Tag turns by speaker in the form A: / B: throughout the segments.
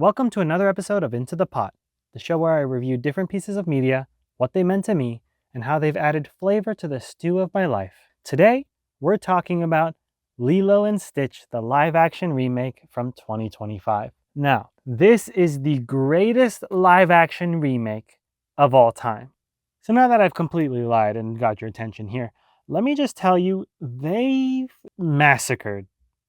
A: Welcome to another episode of Into the Pot, the show where I review different pieces of media, what they meant to me, and how they've added flavor to the stew of my life. Today, we're talking about Lilo and Stitch, the live-action remake from 2025. Now, this is the greatest live-action remake of all time. So now that I've completely lied and got your attention here, let me just tell you, they've massacred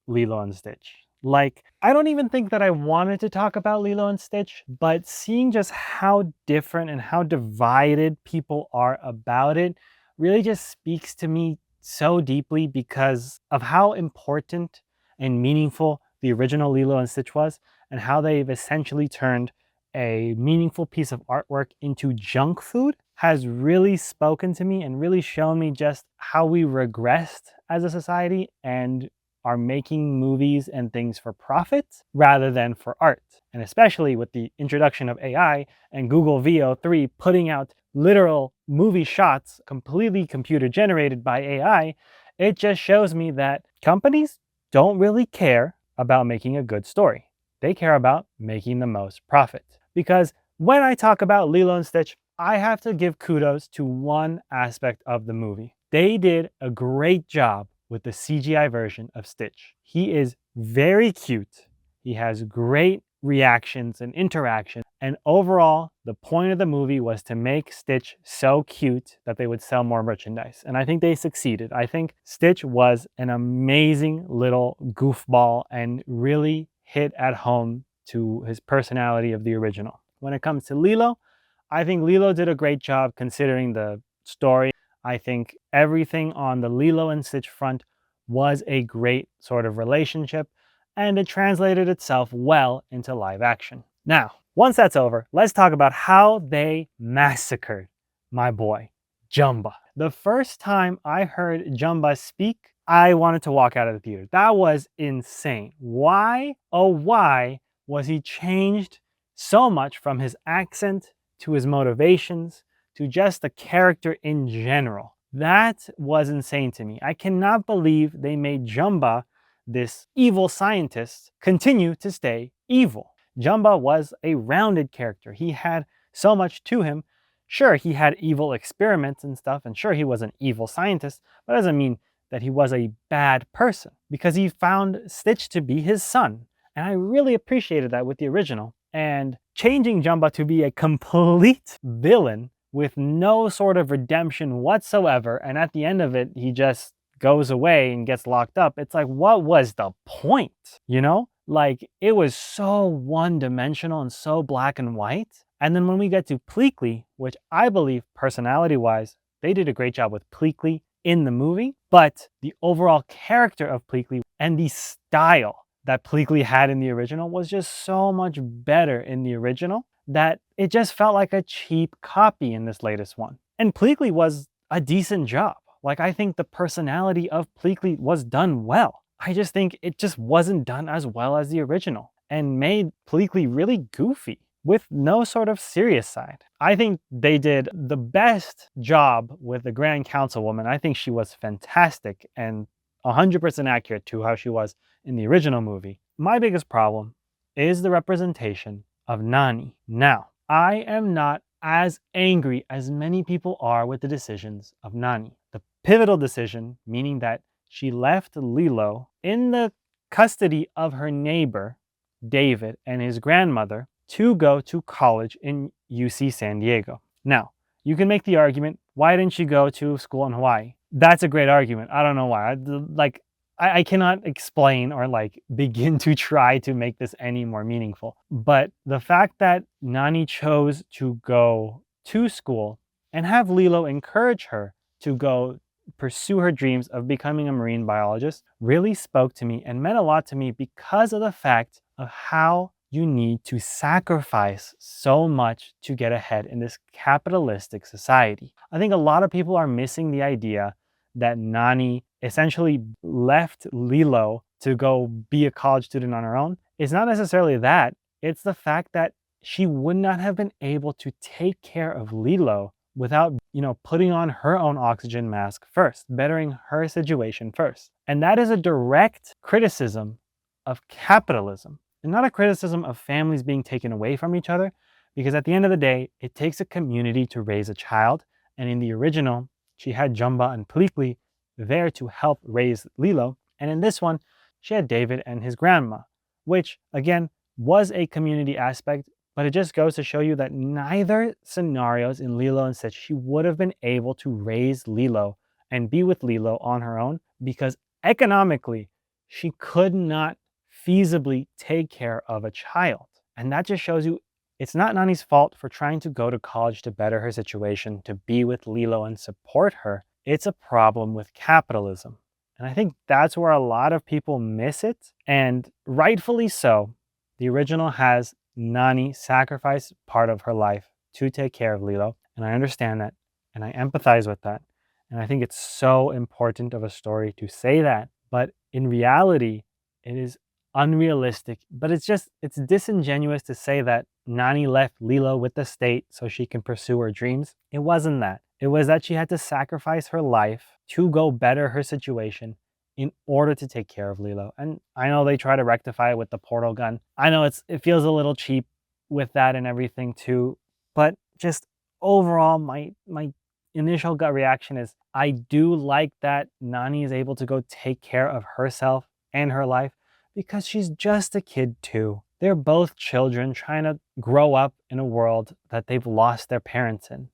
A: Lilo and Stitch. Like, I don't even think that I wanted to talk about Lilo and Stitch, but seeing just how different and how divided people are about it really just speaks to me so deeply because of how important and meaningful the original Lilo and Stitch was, and how they've essentially turned a meaningful piece of artwork into junk food has really spoken to me and really shown me just how we regressed as a society and are making movies and things for profit rather than for art. And especially with the introduction of AI and Google VO3 putting out literal movie shots completely computer generated by AI, it just shows me that companies don't really care about making a good story. They care about making the most profit. Because when I talk about Lilo and Stitch, I have to give kudos to one aspect of the movie. They did a great job with the CGI version of Stitch. He is very cute. He has great reactions and interactions. And overall, the point of the movie was to make Stitch so cute that they would sell more merchandise. And I think they succeeded. I think Stitch was an amazing little goofball and really hit at home to his personality of the original. When it comes to Lilo, I think Lilo did a great job considering the story. I think everything on the Lilo and Stitch front was a great sort of relationship, and it translated itself well into live action. Now, once that's over, let's talk about how they massacred my boy, Jumba. The first time I heard Jumba speak, I wanted to walk out of the theater. That was insane. Why, oh why, was he changed so much from his accent to his motivations to just the character in general? That was insane to me. I cannot believe they made Jumba, this evil scientist, continue to stay evil. Jumba was a rounded character. He had so much to him. Sure, he had evil experiments and stuff, and sure, he was an evil scientist, but that doesn't mean that he was a bad person, because he found Stitch to be his son. And I really appreciated that with the original. And changing Jumba to be a complete villain with no sort of redemption whatsoever, and at the end of it, he just goes away and gets locked up. It's like, what was the point? You know? Like, it was so one-dimensional and so black and white. And then when we get to Pleakley, which I believe, personality-wise, they did a great job with Pleakley in the movie, but the overall character of Pleakley and the style that Pleakley had in the original was just so much better in the original that it just felt like a cheap copy in this latest one. And Pleakley was a decent job. Like, I think the personality of Pleakley was done well. I just think it just wasn't done as well as the original and made Pleakley really goofy with no sort of serious side. I think they did the best job with the Grand Councilwoman. I think she was fantastic and 100% accurate to how she was in the original movie. My biggest problem is the representation of Nani. Now, I am not as angry as many people are with the decisions of Nani. The pivotal decision, meaning that she left Lilo in the custody of her neighbor, David, and his grandmother to go to college in UC San Diego. Now, you can make the argument, why didn't she go to school in Hawaii? That's a great argument. I don't know why. I cannot explain or begin to try to make this any more meaningful. But the fact that Nani chose to go to school and have Lilo encourage her to go pursue her dreams of becoming a marine biologist really spoke to me and meant a lot to me because of the fact of how you need to sacrifice so much to get ahead in this capitalistic society. I think a lot of people are missing the idea that Nani essentially left Lilo to go be a college student on her own. It's not necessarily that. It's the fact that she would not have been able to take care of Lilo without, putting on her own oxygen mask first, bettering her situation first. And that is a direct criticism of capitalism. and not a criticism of families being taken away from each other, because at the end of the day, it takes a community to raise a child, and in the original, she had Jumba and Pleakley there to help raise Lilo, and in this one, she had David and his grandma, which again was a community aspect, but it just goes to show you that neither scenarios in Lilo and Stitch, she would have been able to raise Lilo and be with Lilo on her own because economically, she could not feasibly take care of a child. And that just shows you it's not Nani's fault for trying to go to college to better her situation, to be with Lilo and support her. It's a problem with capitalism. And I think that's where a lot of people miss it. And rightfully so. The original has Nani sacrifice part of her life to take care of Lilo. And I understand that. And I empathize with that. And I think it's so important of a story to say that. But in reality, it is unrealistic. But it's disingenuous to say that Nani left Lilo with the state so she can pursue her dreams. It wasn't that. It was that she had to sacrifice her life to go better her situation in order to take care of Lilo. And I know they try to rectify it with the portal gun. I know it feels a little cheap with that and everything too. But just overall, my initial gut reaction is I do like that Nani is able to go take care of herself and her life because she's just a kid too. They're both children trying to grow up in a world that they've lost their parents in.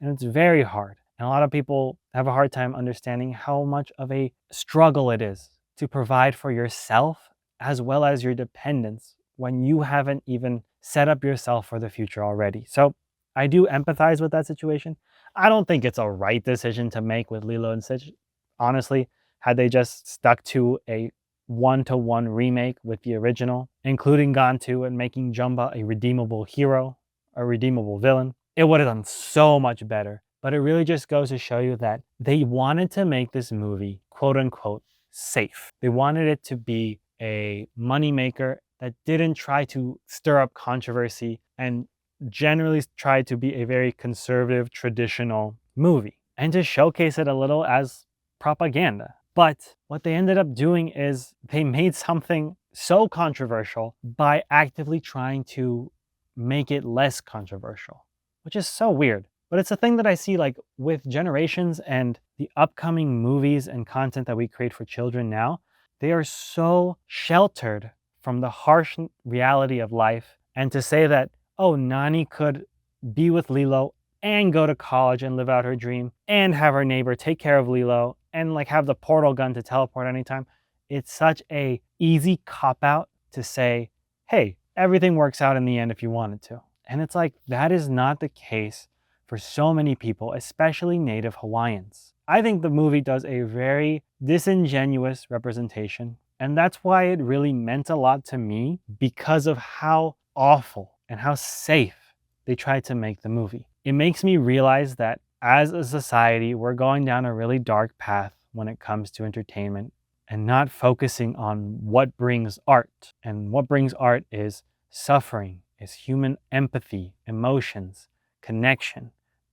A: And it's very hard. And a lot of people have a hard time understanding how much of a struggle it is to provide for yourself as well as your dependents when you haven't even set up yourself for the future already. So I do empathize with that situation. I don't think it's a right decision to make with Lilo and Stitch. Honestly, had they just stuck to a one-to-one remake with the original, including Gantu and making Jumba a redeemable hero, a redeemable villain, it would have done so much better. But it really just goes to show you that they wanted to make this movie, quote unquote, safe. They wanted it to be a moneymaker that didn't try to stir up controversy and generally tried to be a very conservative, traditional movie and to showcase it a little as propaganda. But what they ended up doing is they made something so controversial by actively trying to make it less controversial, which is so weird. But it's a thing that I see like with generations and the upcoming movies and content that we create for children now. They are so sheltered from the harsh reality of life. And to say that, oh, Nani could be with Lilo and go to college and live out her dream and have her neighbor take care of Lilo and like have the portal gun to teleport anytime. It's such a easy cop out to say, hey, everything works out in the end if you wanted to. And it's like, that is not the case for so many people, especially Native Hawaiians. I think the movie does a very disingenuous representation. And that's why it really meant a lot to me because of how awful and how safe they tried to make the movie. It makes me realize that as a society, we're going down a really dark path when it comes to entertainment and not focusing on what brings art. And what brings art is suffering, is human empathy, emotions, connection.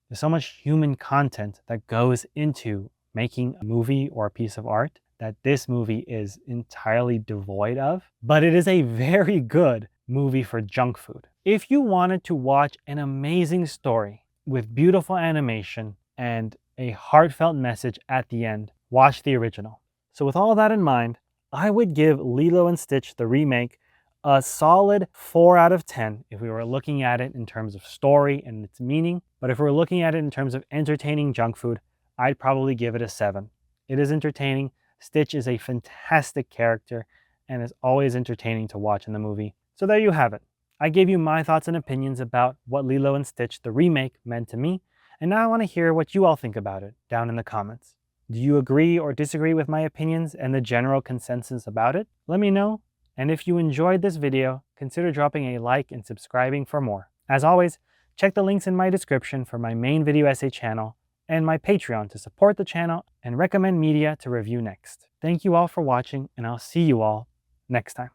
A: There's so much human content that goes into making a movie or a piece of art that this movie is entirely devoid of. But it is a very good movie for junk food. If you wanted to watch an amazing story with beautiful animation and a heartfelt message at the end, watch the original. So with all that in mind, I would give Lilo and Stitch, the remake, a solid 4 out of 10 if we were looking at it in terms of story and its meaning. But if we were looking at it in terms of entertaining junk food, I'd probably give it a 7. It is entertaining. Stitch is a fantastic character and is always entertaining to watch in the movie. So there you have it. I gave you my thoughts and opinions about what Lilo and Stitch, the remake, meant to me, and now I want to hear what you all think about it down in the comments. Do you agree or disagree with my opinions and the general consensus about it? Let me know, and if you enjoyed this video, consider dropping a like and subscribing for more. As always, check the links in my description for my main video essay channel and my Patreon to support the channel and recommend media to review next. Thank you all for watching, and I'll see you all next time.